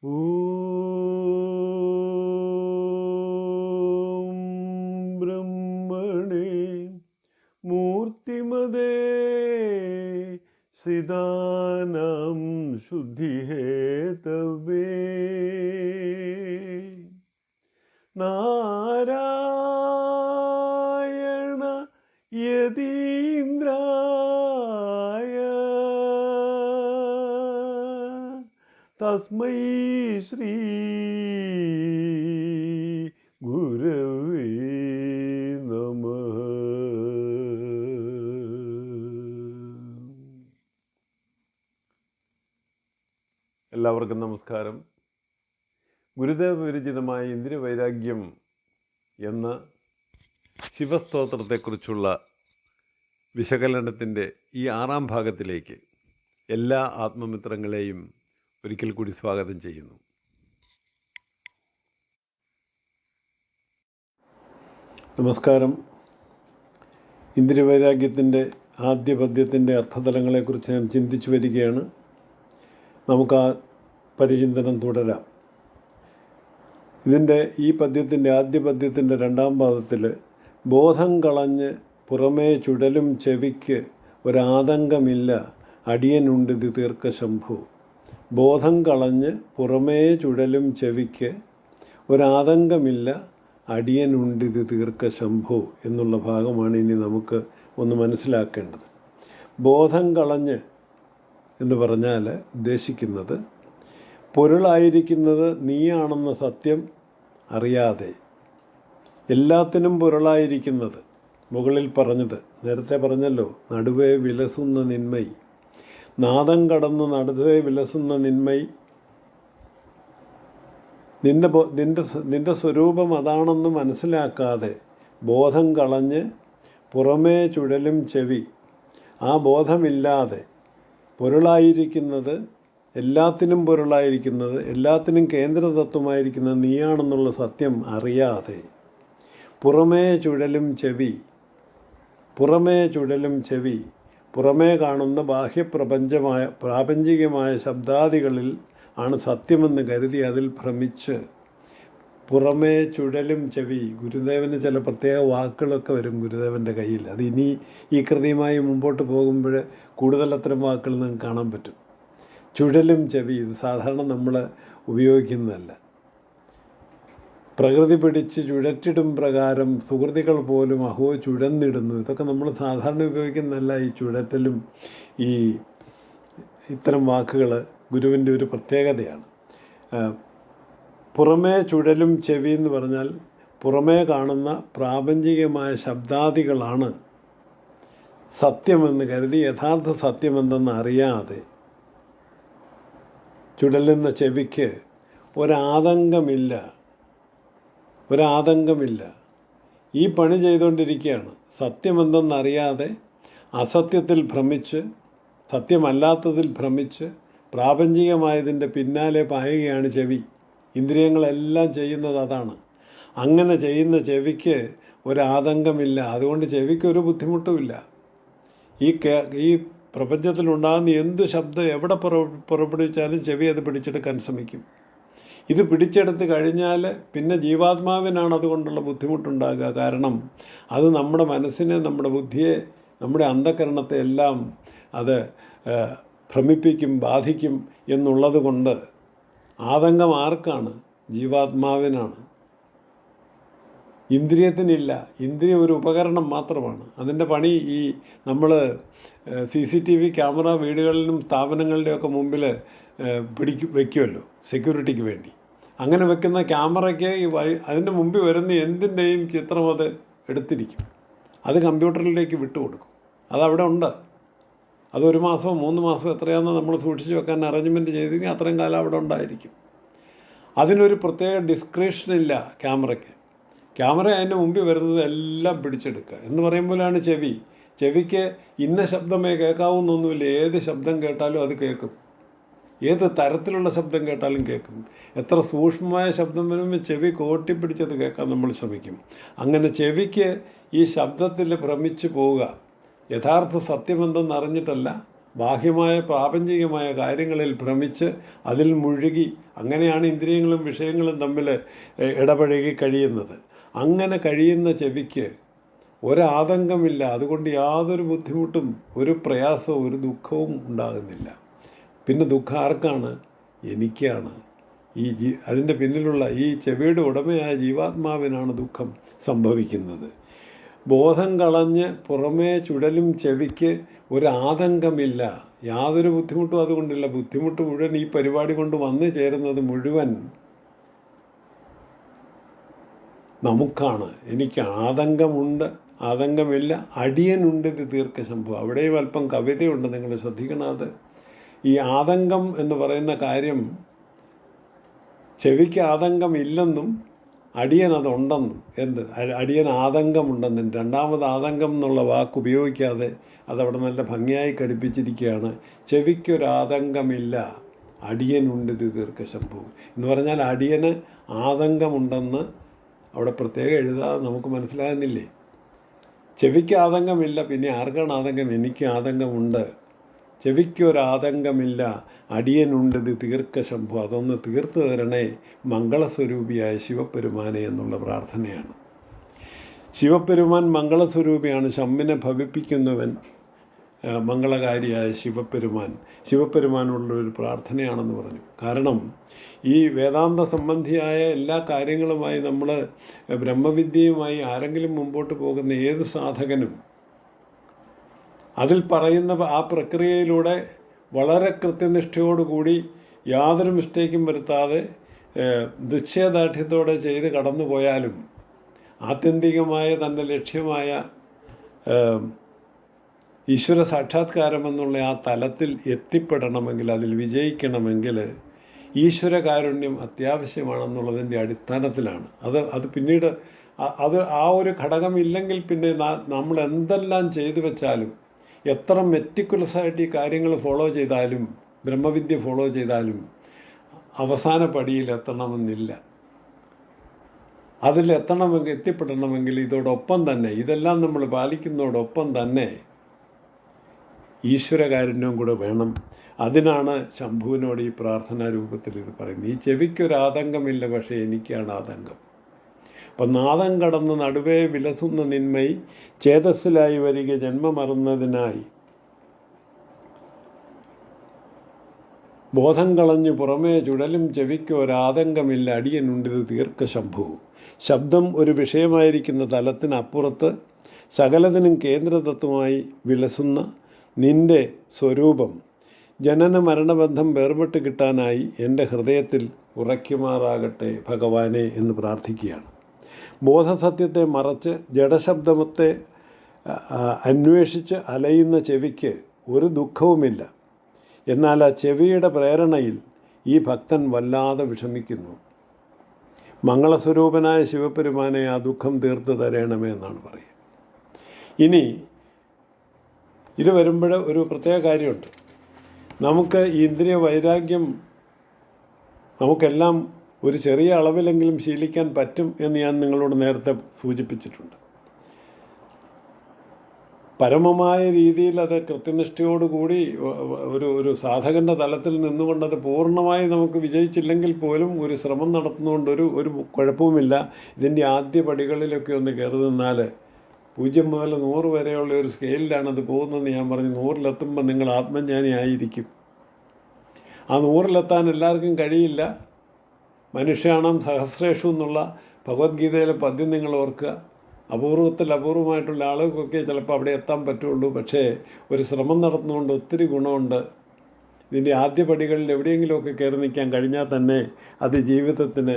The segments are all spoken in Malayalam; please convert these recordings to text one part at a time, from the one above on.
ഓം ബ്രഹ്മണേ മൂർത്തിമതേ സിദാനം ശുദ്ധിഹേതവേ നാരായണ യതീന്ദ്രായ തസ്മൈ ശ്രീ ഗുരവേ നമഃ. എല്ലാവർക്കും നമസ്കാരം. ഗുരുദേവ വിരചിതമായ ഇന്ദ്രിയവൈരാഗ്യം എന്ന ശിവസ്തോത്രത്തെക്കുറിച്ചുള്ള വിശകലനത്തിൻ്റെ ഈ 6ാം ഭാഗത്തിലേക്ക് എല്ലാ ആത്മമിത്രങ്ങളെയും ഒരിക്കൽ കൂടി സ്വാഗതം ചെയ്യുന്നു. നമസ്കാരം. ഇന്ദ്രിയവൈരാഗ്യത്തിൻ്റെ ആദ്യ പദ്യത്തിൻ്റെ അർത്ഥതലങ്ങളെക്കുറിച്ച് ഞാൻ ചിന്തിച്ചു വരികയാണ്. നമുക്ക് ആ പരിചിന്തനം തുടരാം. ഈ പദ്യത്തിൻ്റെ ആദ്യ പദ്യത്തിൻ്റെ 2ാം പാദത്തിൽ ബോധം കളഞ്ഞ് പുറമേ ചുഴലും ചെവിക്ക് ഒരാതങ്കമില്ല അടിയനുണ്ടിത് തീർക്കശംഭു. ബോധം കളഞ്ഞ് പുറമേ ചുഴലും ചെവിക്ക് ഒരാതങ്കമില്ല അടിയനുണ്ടിത് തീർക്കശംഭു എന്നുള്ള ഭാഗമാണ് ഇനി നമുക്ക് ഒന്ന് മനസ്സിലാക്കേണ്ടത്. ബോധം കളഞ്ഞ് എന്ന് പറഞ്ഞാൽ ഉദ്ദേശിക്കുന്നത് പൊരുളായിരിക്കുന്നത് നീയാണെന്ന സത്യം അറിയാതെ, എല്ലാത്തിനും പൊരുളായിരിക്കുന്നത് മുകളിൽ പറഞ്ഞത് നേരത്തെ പറഞ്ഞല്ലോ, നടുവേ വിലസുന്ന നിന്മൈ, നാദം കടന്ന് നടുവേ വിലസുന്ന നിന്മൈ, നിൻ്റെ സ്വരൂപം അതാണെന്ന് മനസ്സിലാക്കാതെ ബോധം കളഞ്ഞ് പുറമേ ചുഴലും ചെവി, ആ ബോധമില്ലാതെ പൊരുളായിരിക്കുന്നത്, എല്ലാത്തിനും പൊരുളായിരിക്കുന്നത്, എല്ലാത്തിനും കേന്ദ്രതത്വമായിരിക്കുന്നത് നീയാണെന്നുള്ള സത്യം അറിയാതെ പുറമേ ചുഴലും ചെവി, പുറമേ ചുഴലും ചെവി, പുറമേ കാണുന്ന പ്രാപഞ്ചികമായ ശബ്ദാദികളിൽ ആണ് സത്യമെന്ന് കരുതി അതിൽ ഭ്രമിച്ച് പുറമേ ചുഴലും ചെവി. ഗുരുദേവന് ചില പ്രത്യേക വാക്കുകളൊക്കെ വരും ഗുരുദേവൻ്റെ കയ്യിൽ. അത് ഇനി ഈ കൃതിയുമായി മുമ്പോട്ട് പോകുമ്പോൾ കൂടുതൽ അത്തരം വാക്കുകൾ നിങ്ങൾക്ക് കാണാൻ പറ്റും. ചുഴലും ചെവി ഇത് സാധാരണ നമ്മൾ ഉപയോഗിക്കുന്നതല്ല. പ്രകൃതി പിടിച്ച് ചുഴറ്റിടും പ്രകാരം സുഹൃത്തുക്കൾ പോലും അഹോ ചുഴന്നിടുന്നു, ഇതൊക്കെ നമ്മൾ സാധാരണ ഉപയോഗിക്കുന്നതല്ല. ഈ ചുഴറ്റലും ഈ ഇത്തരം വാക്കുകൾ ഗുരുവിൻ്റെ ഒരു പ്രത്യേകതയാണ്. പുറമേ ചുഴലും ചെവി എന്ന് പറഞ്ഞാൽ പുറമേ കാണുന്ന പ്രാപഞ്ചികമായ ശബ്ദാദികളാണ് സത്യമെന്ന് കരുതി യഥാർത്ഥ സത്യമെന്തെന്ന് അറിയാതെ ചുഴലുന്ന ചെവിക്ക് ഒരാതങ്കമില്ല. ഈ പണി ചെയ്തുകൊണ്ടിരിക്കുകയാണ്. സത്യമെന്തെന്നറിയാതെ അസത്യത്തിൽ ഭ്രമിച്ച്, സത്യമല്ലാത്തതിൽ ഭ്രമിച്ച് പ്രാപഞ്ചികമായതിൻ്റെ പിന്നാലെ പായുകയാണ് ചെവി. ഇന്ദ്രിയങ്ങളെല്ലാം ചെയ്യുന്നത് അതാണ്. അങ്ങനെ ചെയ്യുന്ന ചെവിക്ക് ഒരാതങ്കമില്ല. അതുകൊണ്ട് ചെവിക്കൊരു ബുദ്ധിമുട്ടുമില്ല. ഈ പ്രപഞ്ചത്തിലുണ്ടാകുന്ന എന്ത് ശബ്ദം എവിടെ പുറപ്പെടുവിച്ചാലും ചെവി അത് പിടിച്ചെടുക്കാൻ ശ്രമിക്കും. ഇത് പിടിച്ചെടുത്ത് കഴിഞ്ഞാൽ പിന്നെ ജീവാത്മാവിനാണ് അതുകൊണ്ടുള്ള ബുദ്ധിമുട്ടുണ്ടാകുക. കാരണം അത് നമ്മുടെ മനസ്സിനെ, നമ്മുടെ ബുദ്ധിയെ, നമ്മുടെ അന്ധകരണത്തെ എല്ലാം അത് ഭ്രമിപ്പിക്കും, ബാധിക്കും എന്നുള്ളത് കൊണ്ട് ആതങ്കം ആർക്കാണ്? ജീവാത്മാവിനാണ്. ഇന്ദ്രിയത്തിനില്ല. ഇന്ദ്രിയം ഒരു ഉപകരണം മാത്രമാണ്. അതിൻ്റെ പണി ഈ നമ്മൾ CCTV ക്യാമറ വീടുകളിലും സ്ഥാപനങ്ങളുടെയൊക്കെ മുമ്പിൽ വയ്ക്കുമല്ലോ സെക്യൂരിറ്റിക്ക് വേണ്ടി. അങ്ങനെ വെക്കുന്ന ക്യാമറയ്ക്ക് അതിൻ്റെ മുമ്പിൽ വരുന്ന എന്തിൻ്റെയും ചിത്രം അത് എടുത്തിരിക്കും. അത് കമ്പ്യൂട്ടറിലേക്ക് വിട്ടുകൊടുക്കും. അതവിടെ ഉണ്ട്. അത് 1 മാസമോ 3 മാസമോ എത്രയാണെന്ന് നമ്മൾ സൂക്ഷിച്ച് വെക്കാൻ അറേഞ്ച്മെൻറ്റ് ചെയ്തെങ്കിൽ അത്രയും കാലം അവിടെ ഉണ്ടായിരിക്കും. അതിനൊരു പ്രത്യേക ഡിസ്ക്രിപ്ഷനില്ല ക്യാമറയ്ക്ക്. ക്യാമറ അതിൻ്റെ മുമ്പിൽ വരുന്നത് എല്ലാം പിടിച്ചെടുക്കുക എന്ന് പറയുമ്പോഴാണ് ചെവിക്ക് ഇന്ന ശബ്ദമേ കേൾക്കാവുന്നൊന്നുമില്ല. ഏത് ശബ്ദം കേട്ടാലും അത് കേൾക്കും. ഏത് തരത്തിലുള്ള ശബ്ദം കേട്ടാലും കേൾക്കും. എത്ര സൂക്ഷ്മമായ ശബ്ദം വരുമ്പോൾ ചെവി കോട്ടിപ്പിടിച്ചത് കേൾക്കാൻ നമ്മൾ ശ്രമിക്കും. അങ്ങനെ ചെവിക്ക് ഈ ശബ്ദത്തിൽ ഭ്രമിച്ച് പോവുക, യഥാർത്ഥ സത്യമെന്തെന്ന് അറിഞ്ഞിട്ടല്ല, ബാഹ്യമായ പ്രാപഞ്ചികമായ കാര്യങ്ങളിൽ ഭ്രമിച്ച് അതിൽ മുഴുകി, അങ്ങനെയാണ് ഇന്ദ്രിയങ്ങളും വിഷയങ്ങളും തമ്മിൽ ഇടപഴകി കഴിയുന്നത്. അങ്ങനെ കഴിയുന്ന ചെവിക്ക് ഒരാതങ്കമില്ല. അതുകൊണ്ട് യാതൊരു ബുദ്ധിമുട്ടും, ഒരു പ്രയാസവും, ഒരു ദുഃഖവും ഉണ്ടാകുന്നില്ല. പിന്നെ ദുഃഖം ആർക്കാണ്? എനിക്കാണ്. അതിൻ്റെ പിന്നിലുള്ള ഈ ചെവിയുടെ ഉടമയായ ജീവാത്മാവിനാണ് ദുഃഖം സംഭവിക്കുന്നത്. ബോധം കളഞ്ഞ് പുറമേ ചുഴലും ചെവിക്ക് ഒരാതങ്കമില്ല. യാതൊരു ബുദ്ധിമുട്ടും അതുകൊണ്ടില്ല. ബുദ്ധിമുട്ട് മുഴുവൻ ഈ പരിപാടി കൊണ്ട് വന്നു ചേരുന്നത് മുഴുവൻ നമുക്കാണ്. എനിക്ക് ആതങ്കമുണ്ട്, ആതങ്കമില്ല, അടിയനുണ്ട് ഇത് ദീർഘശംഭു. അവിടെയും അല്പം കവിതയുണ്ട്, നിങ്ങൾ ശ്രദ്ധിക്കണം. അത് ഈ ആതങ്കം എന്ന് പറയുന്ന കാര്യം, ചെവിക്ക് ആതങ്കമില്ലെന്നും അടിയൻ അതുണ്ടെന്നും, അടിയൻ ആതങ്കമുണ്ടെന്നും, രണ്ടാമത് ആതങ്കം എന്നുള്ള വാക്ക് ഉപയോഗിക്കാതെ അതവിടെ നല്ല ഭംഗിയായി ഘടിപ്പിച്ചിരിക്കുകയാണ്. ചെവിക്കൊരാതങ്കമില്ല, അടിയനുണ്ട് ഇത് ദീർഘശംഭു എന്ന് പറഞ്ഞാൽ അടിയന് ആതങ്കമുണ്ടെന്ന് അവിടെ പ്രത്യേകം എഴുതാതെ നമുക്ക് മനസ്സിലാകുന്നില്ലേ? ചെവിക്ക് ആതങ്കമില്ല, പിന്നെ ആർക്കാണ് ആതങ്കം? എനിക്ക് ആതങ്കമുണ്ട്. ചെവിക്കൊരാതങ്കമില്ല, അടിയനുണ്ട് ഇത് ദീർഘശംഭു. അതൊന്ന് തീർത്തു തരണേ മംഗളസ്വരൂപിയായ ശിവപെരുമാനെ എന്നുള്ള പ്രാർത്ഥനയാണ്. ശിവപെരുമാൻ മംഗളസ്വരൂപിയാണ്. ശമ്മിനെ ഭവിപ്പിക്കുന്നവൻ മംഗളകാരിയായ ശിവപെരുമാനുള്ളൊരു പ്രാർത്ഥനയാണെന്ന് പറഞ്ഞു. കാരണം ഈ വേദാന്ത സംബന്ധിയായ എല്ലാ കാര്യങ്ങളുമായി നമ്മൾ ബ്രഹ്മവിദ്യയുമായി ആരെങ്കിലും മുമ്പോട്ട് പോകുന്ന ഏത് സാധകനും അതിൽ പറയുന്ന ആ പ്രക്രിയയിലൂടെ വളരെ കൃത്യനിഷ്ഠയോടുകൂടി യാതൊരു മിസ്റ്റേക്കും വരുത്താതെ നിശ്ചയദാർഢ്യത്തോടെ ചെയ്ത് കടന്നു പോയാലും ആത്യന്തികമായ തൻ്റെ ലക്ഷ്യമായ ഈശ്വര സാക്ഷാത്കാരം എന്നുള്ള ആ തലത്തിൽ എത്തിപ്പെടണമെങ്കിൽ, അതിൽ വിജയിക്കണമെങ്കിൽ ഈശ്വരകാരുണ്യം അത്യാവശ്യമാണെന്നുള്ളതിൻ്റെ അടിസ്ഥാനത്തിലാണ്. അത് പിന്നീട് ആ ഒരു ഘടകമില്ലെങ്കിൽ പിന്നെ നമ്മൾ എന്തെല്ലാം ചെയ്തു വെച്ചാലും, എത്ര മെറ്റിക്കുലസായിട്ട് ഈ കാര്യങ്ങൾ ഫോളോ ചെയ്താലും, ബ്രഹ്മവിദ്യ ഫോളോ ചെയ്താലും അവസാന പടിയിലെത്തണമെന്നില്ല. എത്തിപ്പെടണമെങ്കിൽ ഇതോടൊപ്പം തന്നെ, ഇതെല്ലാം നമ്മൾ പാലിക്കുന്നതോടൊപ്പം തന്നെ ഈശ്വരകാരുണ്യവും കൂടെ വേണം. അതിനാണ് ശംഭുവിനോട് ഈ പ്രാർത്ഥനാ രൂപത്തിൽ ഇത് പറയുന്നത്. ഈ ചെവിക്കൊരാതങ്കമില്ല, പക്ഷേ എനിക്കാണ് ആതങ്കം. അപ്പം നാദം കടന്ന് നടുവേ വിലസുന്ന നിന്മൈ ചേതസ്സിലായി വരിക ജന്മമറുന്നതിനായി, ബോധം കളഞ്ഞു പുറമേ ചുഴലും ചെവിക്കൊരാതങ്കമില്ല, അടിയനുണ്ടിത് ദീർഘശംഭു. ശബ്ദം ഒരു വിഷയമായിരിക്കുന്ന തലത്തിനപ്പുറത്ത് സകലതിനും കേന്ദ്രതത്വമായി വിലസുന്ന നിൻ്റെ സ്വരൂപം ജനന മരണബന്ധം വേർപെട്ട് കിട്ടാനായി എൻ്റെ ഹൃദയത്തിൽ ഉറയ്ക്കുമാറാകട്ടെ ഭഗവാനെ എന്ന് പ്രാർത്ഥിക്കുകയാണ്. ബോധസത്യത്തെ മറച്ച് ജഡശബ്ദമത്തെ അന്വേഷിച്ച് അലയുന്ന ചെവിക്ക് ഒരു ദുഃഖവുമില്ല. എന്നാൽ ആ ചെവിയുടെ പ്രേരണയിൽ ഈ ഭക്തൻ വല്ലാതെ വിഷമിക്കുന്നു. മംഗളസ്വരൂപനായ ശിവപെരുമാനെ ആ ദുഃഖം തീർത്ത് തരണമേ എന്നാണ് പറയുക. ഇനി ഇത് വരുമ്പോൾ ഒരു പ്രത്യേക കാര്യമുണ്ട്. നമുക്ക് ഈ ഇന്ദ്രിയ വൈരാഗ്യം നമുക്കെല്ലാം ഒരു ചെറിയ അളവിലെങ്കിലും ശീലിക്കാൻ പറ്റും എന്ന് ഞാൻ നിങ്ങളോട് നേരത്തെ സൂചിപ്പിച്ചിട്ടുണ്ട്. പരമമായ രീതിയിൽ അത് കൃത്യനിഷ്ഠയോടുകൂടി ഒരു സാധകൻ്റെ തലത്തിൽ നിന്നുകൊണ്ടത് പൂർണ്ണമായി നമുക്ക് വിജയിച്ചില്ലെങ്കിൽ പോലും ഒരു ശ്രമം നടത്തുന്നതുകൊണ്ട് ഒരു കുഴപ്പവുമില്ല. ഇതിൻ്റെ ആദ്യ പടികളിലൊക്കെ ഒന്ന് കയറി നിന്നാൽ 0 മുതൽ 100 വരെയുള്ള ഒരു സ്കെയിലിലാണത് പോകുന്നതെന്ന് ഞാൻ പറഞ്ഞു. 100-ലെത്തുമ്പോൾ നിങ്ങൾ ആത്മജ്ഞാനി ആയിരിക്കും. ആ 100-ലെത്താൻ എല്ലാവർക്കും കഴിയില്ല. മനുഷ്യാണം സഹസ്രേഷു എന്നുള്ള ഭഗവത്ഗീതയിലെ പദ്യം നിങ്ങൾ ഓർക്കുക. അപൂർവമായിട്ടുള്ള ആളുകൾക്കൊക്കെ ചിലപ്പോൾ അവിടെ എത്താൻ പറ്റുള്ളൂ. പക്ഷേ ഒരു ശ്രമം നടത്തുന്നതുകൊണ്ട് ഒത്തിരി ഗുണമുണ്ട്. ഇതിൻ്റെ ആദ്യ പടികളിൽ എവിടെയെങ്കിലുമൊക്കെ കയറി നിൽക്കാൻ കഴിഞ്ഞാൽ തന്നെ അത് ജീവിതത്തിന്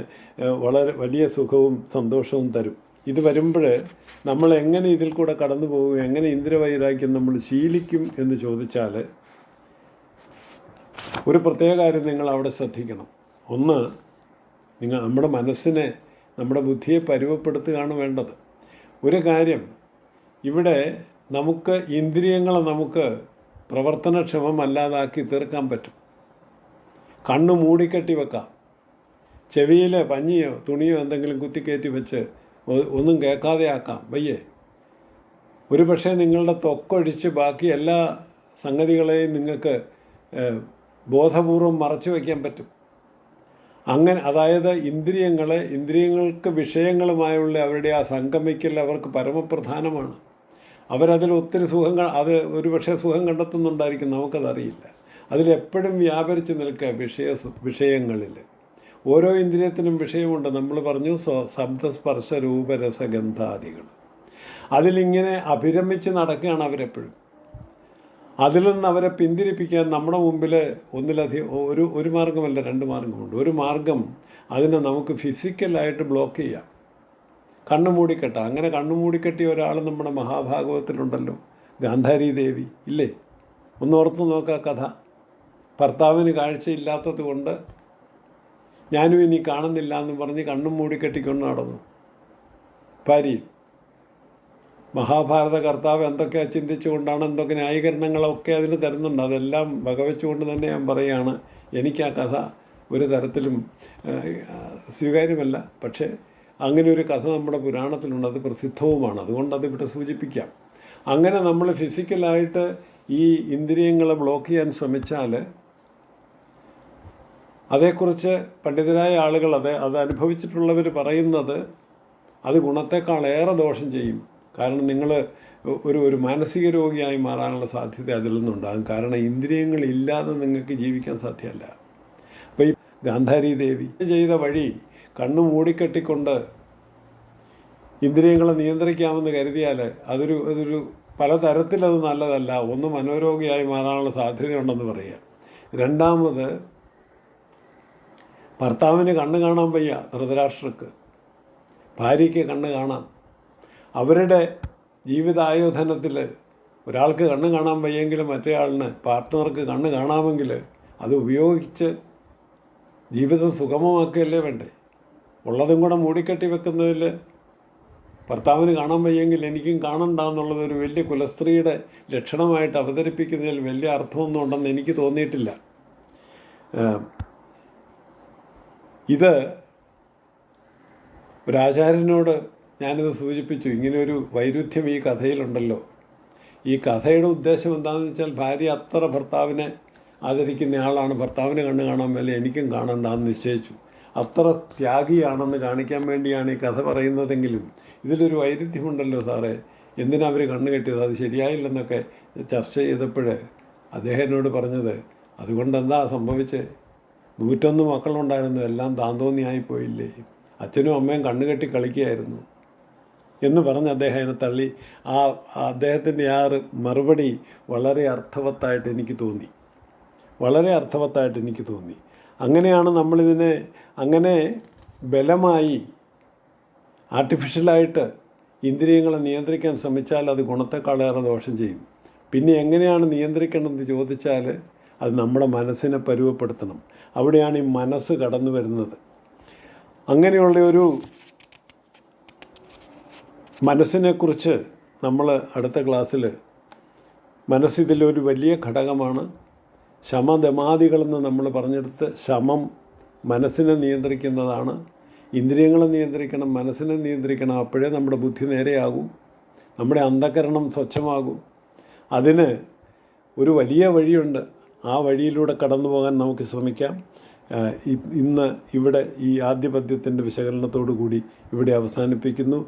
വളരെ വലിയ സുഖവും സന്തോഷവും തരും. ഇത് വരുമ്പോൾ നമ്മൾ എങ്ങനെ ഇതിൽ കൂടെ കടന്നു പോകും, എങ്ങനെ ഇന്ദ്രവൈരാഗ്യം നമ്മൾ ശീലിക്കും എന്ന് ചോദിച്ചാൽ ഒരു പ്രത്യേക കാര്യം നിങ്ങൾ അവിടെ ശ്രദ്ധിക്കണം. ഒന്ന്, നമ്മുടെ മനസ്സിനെ, നമ്മുടെ ബുദ്ധിയെ പരുവപ്പെടുത്തുകയാണ് വേണ്ടത്. ഒരു കാര്യം, ഇവിടെ നമുക്ക് ഇന്ദ്രിയങ്ങളെ നമുക്ക് പ്രവർത്തനക്ഷമമല്ലാതാക്കി തീർക്കാൻ പറ്റും. കണ്ണ് മൂടിക്കെട്ടി വെക്കാം, ചെവിയിൽ പഞ്ഞിയോ തുണിയോ എന്തെങ്കിലും കുത്തിക്കയറ്റി വെച്ച് ഒന്നും കേൾക്കാതെ ആക്കാം. വയ്യേ. ഒരു പക്ഷേ നിങ്ങളുടെ ത്വക്കൊഴിച്ച് ബാക്കി എല്ലാ സംഗതികളെയും നിങ്ങൾക്ക് ബോധപൂർവം മറച്ചു വയ്ക്കാൻ പറ്റും. അങ്ങനെ അതായത് ഇന്ദ്രിയങ്ങൾക്ക് വിഷയങ്ങളുമായുള്ള അവരുടെ ആ സംഗമിക്കൽ അവർക്ക് പരമപ്രധാനമാണ്. അവരതിൽ ഒത്തിരി അത് ഒരുപക്ഷെ സുഖം കണ്ടെത്തുന്നുണ്ടായിരിക്കും, നമുക്കതറിയില്ല. അതിലെപ്പോഴും വ്യാപരിച്ച് നിൽക്കുക വിഷയങ്ങളിൽ. ഓരോ ഇന്ദ്രിയത്തിനും വിഷയമുണ്ട്. നമ്മൾ പറഞ്ഞു ശബ്ദസ്പർശ രൂപരസഗന്ധാദികൾ. അതിലിങ്ങനെ അഭിരമിച്ച് നടക്കുകയാണ് അവരെപ്പോഴും. അതിൽ നിന്ന് അവരെ പിന്തിരിപ്പിക്കാൻ നമ്മുടെ മുമ്പിൽ ഒന്നിലധികം ഒരു മാർഗമല്ല, 2 മാർഗമുണ്ട്. ഒരു മാർഗം അതിനെ നമുക്ക് ഫിസിക്കലായിട്ട് ബ്ലോക്ക് ചെയ്യാം, കണ്ണു മൂടിക്കെട്ടാം. അങ്ങനെ കണ്ണു മൂടിക്കെട്ടിയ ഒരാൾ നമ്മുടെ മഹാഭാഗവതത്തിലുണ്ടല്ലോ, ഗാന്ധാരി ദേവി ഇല്ലേ? ഒന്നോർത്ത് നോക്കുക കഥ. ഭർത്താവിന് കാഴ്ചയില്ലാത്തത് കൊണ്ട് ഞാനും ഇനി കാണുന്നില്ല എന്ന് പറഞ്ഞ് കണ്ണും മൂടിക്കെട്ടിക്കൊണ്ട് നടന്നു ഭാര്യയും. മഹാഭാരത കർത്താവ് എന്തൊക്കെയാണ് ചിന്തിച്ചുകൊണ്ടാണ്, എന്തൊക്കെ ന്യായീകരണങ്ങളൊക്കെ അതിന് തരുന്നുണ്ട്. അതെല്ലാം വകവെച്ചുകൊണ്ട് തന്നെ ഞാൻ പറയുകയാണ്, എനിക്ക് ആ കഥ ഒരു തരത്തിലും സ്വീകാര്യമല്ല. പക്ഷേ അങ്ങനെ ഒരു കഥ നമ്മുടെ പുരാണത്തിലുണ്ട്, അത് പ്രസിദ്ധവുമാണ്. അതുകൊണ്ട് അതിവിടെ സൂചിപ്പിക്കാം. അങ്ങനെ നമ്മൾ ഫിസിക്കലായിട്ട് ഈ ഇന്ദ്രിയങ്ങളെ ബ്ലോക്ക് ചെയ്യാൻ ശ്രമിച്ചാൽ അതേക്കുറിച്ച് പണ്ഡിതരായ ആളുകൾ അത് അനുഭവിച്ചിട്ടുള്ളവർ പറയുന്നത് അത് ഗുണത്തെക്കാളേറെ ദോഷം ചെയ്യും. കാരണം നിങ്ങൾ ഒരു മാനസിക രോഗിയായി മാറാനുള്ള സാധ്യത അതിൽ നിന്നുണ്ടാകും. കാരണം ഇന്ദ്രിയങ്ങളില്ലാതെ നിങ്ങൾക്ക് ജീവിക്കാൻ സാധ്യമല്ല. അപ്പോൾ ഈ ഗാന്ധാരി ദേവി ചെയ്ത വഴി കണ്ണു മൂടിക്കെട്ടിക്കൊണ്ട് ഇന്ദ്രിയങ്ങളെ നിയന്ത്രിക്കാമെന്ന് കരുതിയാൽ അതൊരു പലതരത്തിലത് നല്ലതല്ല. ഒന്ന് മനോരോഗിയായി മാറാനുള്ള സാധ്യതയുണ്ടെന്ന് പറയുക. രണ്ടാമത്, ഭർത്താവിന് കണ്ണ് കാണാൻ വയ്യ ധൃതരാഷ്ട്രക്ക്, ഭാര്യയ്ക്ക് കണ്ണ് കാണാം. അവരുടെ ജീവിതായോധനത്തിൽ ഒരാൾക്ക് കണ്ണ് കാണാൻ വയ്യെങ്കിലും മറ്റേയാളിന് പാർട്ട്ണർക്ക് കണ്ണ് കാണാമെങ്കിൽ അത് ഉപയോഗിച്ച് ജീവിതം സുഗമമാക്കുകയല്ലേ വേണ്ടേ? ഉള്ളതും കൂടെ മൂടിക്കെട്ടി വെക്കുന്നതിൽ ഭർത്താവിന് കാണാൻ വയ്യെങ്കിൽ എനിക്കും കാണണ്ട എന്നുള്ളത് ഒരു വലിയ കുലസ്ത്രീയുടെ ലക്ഷണമായിട്ട് അവതരിപ്പിക്കുന്നതിൽ വലിയ അർത്ഥമൊന്നും ഉണ്ടെന്ന് എനിക്ക് തോന്നിയിട്ടില്ല. ഇത് ഒരാചാര്യനോട് ഞാനിത് സൂചിപ്പിച്ചു. ഇങ്ങനെയൊരു വൈരുദ്ധ്യം ഈ കഥയിലുണ്ടല്ലോ. ഈ കഥയുടെ ഉദ്ദേശം എന്താണെന്ന് വെച്ചാൽ, ഭാര്യ അത്ര ഭർത്താവിനെ ആദരിക്കുന്ന ആളാണ്, ഭർത്താവിന് കണ്ണ് കാണാൻ മേലെ എനിക്കും കാണണ്ടെന്ന് നിശ്ചയിച്ചു. അത്ര ത്യാഗിയാണെന്ന് കാണിക്കാൻ വേണ്ടിയാണ് ഈ കഥ പറയുന്നതെങ്കിലും ഇതിലൊരു വൈരുദ്ധ്യമുണ്ടല്ലോ സാറേ, എന്തിനാ അവർ കണ്ണ് കെട്ടിയത്, അത് ശരിയായില്ലെന്നൊക്കെ ചർച്ച ചെയ്തപ്പോൾ അദ്ദേഹം എന്നോട് പറഞ്ഞത്, അതുകൊണ്ട് എന്താ സംഭവിച്ചത്, 101 മക്കളുണ്ടായിരുന്നു, എല്ലാം താന്തോന്നിയായിപ്പോയില്ലേ, അച്ഛനും അമ്മയും കണ്ണുകെട്ടി കളിക്കുകയായിരുന്നു എന്ന് പറഞ്ഞ് അദ്ദേഹം അതിനെ തള്ളി. അദ്ദേഹത്തിൻ്റെ മറുപടി വളരെ അർത്ഥവത്തായിട്ട് എനിക്ക് തോന്നി. അങ്ങനെയാണ് നമ്മളിതിനെ അങ്ങനെ ബലമായി ആർട്ടിഫിഷ്യലായിട്ട് ഇന്ദ്രിയങ്ങളെ നിയന്ത്രിക്കാൻ ശ്രമിച്ചാൽ അത് ഗുണത്തെക്കാളേറെ ദോഷം ചെയ്യും. പിന്നെ എങ്ങനെയാണ് നിയന്ത്രിക്കേണ്ടതെന്ന് ചോദിച്ചാൽ അത് നമ്മുടെ മനസ്സിനെ പരുവപ്പെടുത്തണം. അവിടെയാണ് ഈ മനസ്സ് കടന്നു വരുന്നത്. അങ്ങനെയുള്ള ഒരു മനസ്സിനെക്കുറിച്ച് നമ്മൾ അടുത്ത ക്ലാസ്സിൽ, മനസ്സിതിലൊരു വലിയ ഘടകമാണ്. ശമദമാദികളെന്ന് നമ്മൾ പറഞ്ഞെടുത്ത്, ശമം മനസ്സിനെ നിയന്ത്രിക്കുന്നതാണ്. ഇന്ദ്രിയങ്ങളെ നിയന്ത്രിക്കണം, മനസ്സിനെ നിയന്ത്രിക്കണം. അപ്പോഴേ നമ്മുടെ ബുദ്ധി നേരെയാകൂ, നമ്മുടെ അന്ധകരണം സ്വച്ഛമാകൂ. അതിന് ഒരു വലിയ വഴിയുണ്ട്. ആ വഴിയിലൂടെ കടന്നു പോകാൻ നമുക്ക് ശ്രമിക്കാം. ഇന്ന് ഇവിടെ ഈ ആദ്യ പദ്യത്തിൻ്റെ വിശകലനത്തോടു കൂടി ഇവിടെ അവസാനിപ്പിക്കുന്നു.